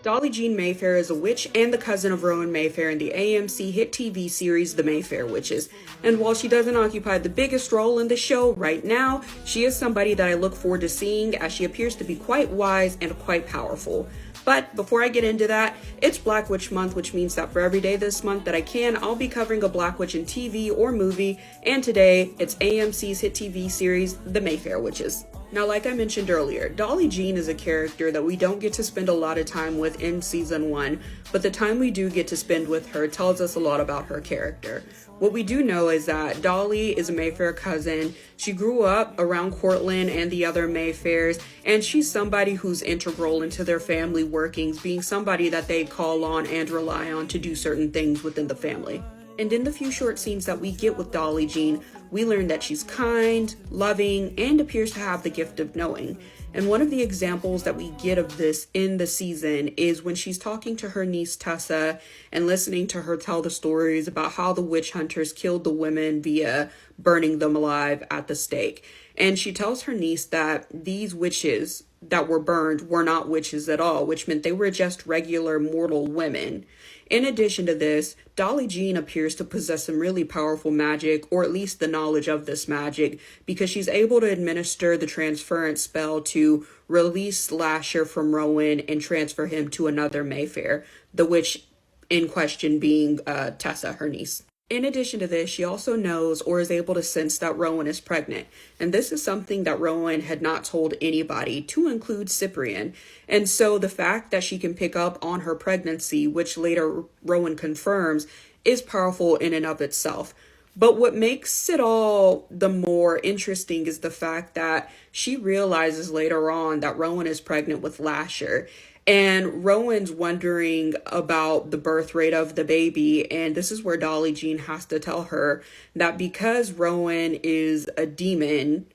Dolly Jean Mayfair is a witch and the cousin of Rowan Mayfair in the AMC hit TV series The Mayfair Witches. And while she doesn't occupy the biggest role in the show right now, she is somebody that I look forward to seeing, as she appears to be quite wise and quite powerful. But before I get into that, it's Black Witch Month, which means that for every day this month that I can, I'll be covering a Black Witch in TV or movie, and today it's AMC's hit TV series The Mayfair Witches. Now, like I mentioned earlier, Dolly Jean is a character that we don't get to spend a lot of time with in season 1, but the time we do get to spend with her tells us a lot about her character. What we do know is that Dolly is a Mayfair cousin. She grew up around Cortland and the other Mayfairs, and she's somebody who's integral into their family workings, being somebody that they call on and rely on to do certain things within the family. And in the few short scenes that we get with Dolly Jean, we learn that she's kind, loving, and appears to have the gift of knowing. And one of the examples that we get of this in the season is when she's talking to her niece Tessa and listening to her tell the stories about how the witch hunters killed the women via burning them alive at the stake. And she tells her niece that these witches that were burned were not witches at all, which meant they were just regular mortal women. In addition to this, Dolly Jean appears to possess some really powerful magic, or at least the knowledge of this magic, because she's able to administer the transference spell to release Slasher from Rowan and transfer him to another Mayfair, the witch in question being Tessa, her niece. In addition to this, she also knows or is able to sense that Rowan is pregnant. And this is something that Rowan had not told anybody, to include Cyprian. And so the fact that she can pick up on her pregnancy, which later Rowan confirms, is powerful in and of itself. But what makes it all the more interesting is the fact that she realizes later on that Rowan is pregnant with Lasher. And Rowan's wondering about the birth rate of the baby, and this is where Dolly Jean has to tell her that because Rowan is a demon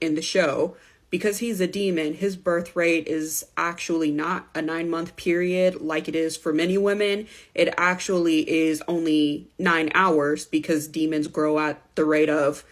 in the show, because he's a demon, his birth rate is actually not a 9-month period like it is for many women. It actually is only 9 hours, because demons grow at the rate of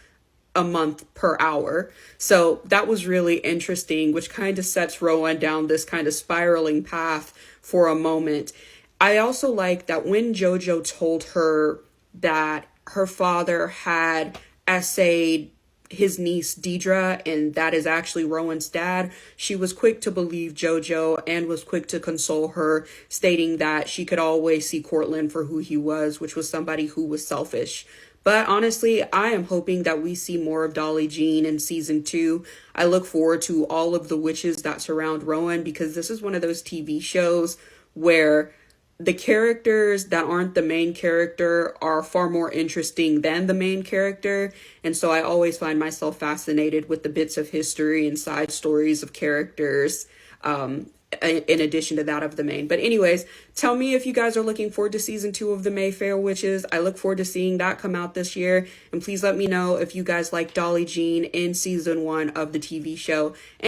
a month per hour. So that was really interesting, which kind of sets Rowan down this kind of spiraling path for a moment. I also like that when JoJo told her that her father had essayed his niece Deidre, and that is actually Rowan's dad, she was quick to believe JoJo and was quick to console her, stating that she could always see Cortland for who he was, which was somebody who was selfish. But honestly, I am hoping that we see more of Dolly Jean in season 2. I look forward to all of the witches that surround Rowan, because this is one of those TV shows where the characters that aren't the main character are far more interesting than the main character. And so I always find myself fascinated with the bits of history and side stories of characters, in addition to that of the main. But anyways, tell me if you guys are looking forward to season 2 of the Mayfair Witches. I look forward to seeing that come out this year. And please let me know if you guys like Dolly Jean in season 1 of the TV show.